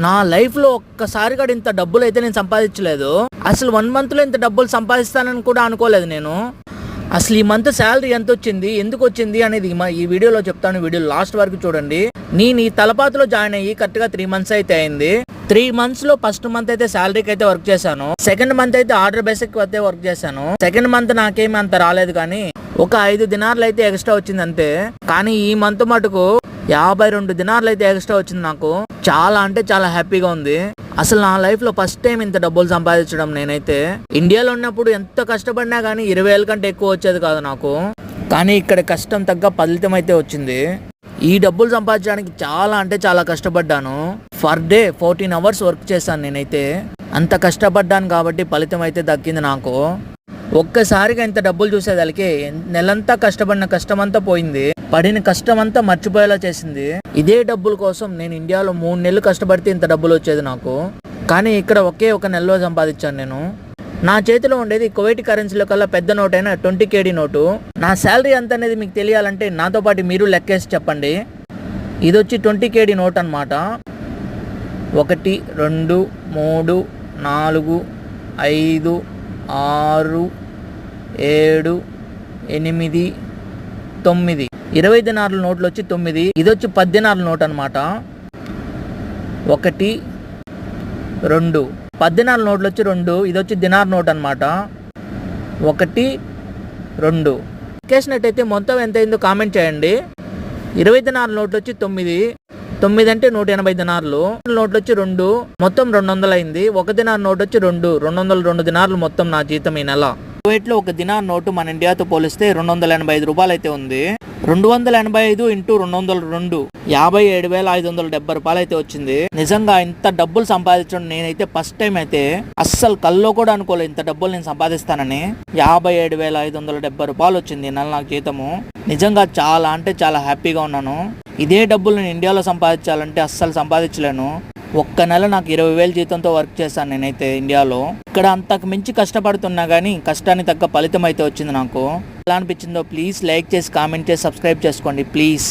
నా లైఫ్ లో ఒక్కసారి కూడా ఇంత డబ్బులు అయితే నేను సంపాదించలేదు. అసలు 1 month లో ఇంత డబ్బులు సంపాదిస్తానని కూడా అనుకోలేదు నేను. అసలు ఈ మంత్ శాలరీ ఎంత వచ్చింది, ఎందుకు వచ్చింది అనేది ఈ వీడియోలో చెప్తాను. వీడియో లాస్ట్ వరకు చూడండి. నేను ఈ తలపాతిలో జాయిన్ అయ్యి కరెక్ట్ గా 3 months అయితే అయింది. 3 months లో ఫస్ట్ మంత్ అయితే శాలరీకి అయితే వర్క్ చేశాను. సెకండ్ మంత్ అయితే ఆర్డర్ బేసిక్ అయితే వర్క్ చేశాను. సెకండ్ మంత్ నాకేమి అంత రాలేదు, కానీ ఒక 5 దినార్లు అయితే ఎక్స్ట్రా వచ్చింది అంతే. కానీ ఈ మంత్ మటుకు 52 దినార్లు అయితే ఎక్స్ట్రా వచ్చింది. నాకు చాలా అంటే చాలా హ్యాపీగా ఉంది. అసలు నా లైఫ్ లో ఫస్ట్ టైం ఇంత డబ్బులు సంపాదించడం. నేనైతే ఇండియాలో ఉన్నప్పుడు ఎంత కష్టపడినా కానీ 20,000 కంటే ఎక్కువ వచ్చేది కాదు నాకు. కానీ ఇక్కడ కష్టం తగ్గ ఫలితం అయితే వచ్చింది. ఈ డబ్బులు సంపాదించడానికి చాలా అంటే చాలా కష్టపడ్డాను. పర్ డే 14 hours వర్క్ చేశాను నేనైతే. అంత కష్టపడ్డాను కాబట్టి ఫలితం అయితే దక్కింది నాకు. ఒక్కసారిగా ఇంత డబ్బులు చూసేదానికి నెలంతా కష్టపడిన కష్టమంతా పోయింది. పడిన కష్టమంతా మర్చిపోయేలా చేసింది. ఇదే డబ్బుల కోసం నేను ఇండియాలో 3 నెలలు కష్టపడితే ఇంత డబ్బులు వచ్చేది నాకు. కానీ ఇక్కడ ఒకే ఒక నెలలో సంపాదించాను నేను. నా చేతిలో ఉండేది కువైట్ కరెన్సీలో కల్లా పెద్ద నోట్ అయిన 20 KD నోటు. నా శాలరీ ఎంత అనేది మీకు తెలియాలంటే నాతో పాటు మీరు లెక్కేసి చెప్పండి. ఇది వచ్చి 20 KD నోట్ అనమాట. 1 2 3 4 5 6 7 8 9 20 దినార్ల నోట్లు వచ్చి 9. ఇది వచ్చి 10 దినార్ల నోట్ అనమాట. 1 2 10 దినార్ల నోట్లు వచ్చి 2. ఇది వచ్చి దినార్ నోట్ అనమాట. 1 2 లెక్కేసినట్టయితే మొత్తం ఎంత అయిందో కామెంట్ చేయండి. 20 దినార్ల నోట్లు వచ్చి 9. 9 అంటే 180 దినార్లు. నోట్లు వచ్చి 2, మొత్తం 200 అయింది. 1 దినార్ నోట్ వచ్చి 202 దినార్లు మొత్తం నా జీతం ఈ నెల. కువైట్లో 1 దినార్ నోటు మన ఇండియాతో పోలిస్తే 285 రూపాయలు అయితే ఉంది. 285 ఇంటూ 202 57,570 రూపాయలు అయితే వచ్చింది. నిజంగా ఇంత డబ్బులు సంపాదించడం నేనైతే ఫస్ట్ టైం అయితే అస్సలు కల్లో కూడా అనుకోలేదు ఇంత డబ్బులు నేను సంపాదిస్తానని. 57,570 రూపాయలు వచ్చింది ఈ నెల నాకు జీతము. నిజంగా చాలా అంటే చాలా హ్యాపీగా ఉన్నాను. ఇదే డబ్బులు నేను ఇండియాలో సంపాదించాలంటే అస్సలు సంపాదించలేను. ఒక్క నెల నాకు 20,000 జీతంతో వర్క్ చేశాను నేనైతే ఇండియాలో. ఇక్కడ అంతకు మించి కష్టపడుతున్నా కానీ కష్టానికి తగ్గ ఫలితం అయితే వచ్చింది నాకు. ఎలా అనిపించిందో ప్లీజ్ లైక్ చేసి కామెంట్ చేసి సబ్స్క్రైబ్ చేసుకోండి ప్లీజ్.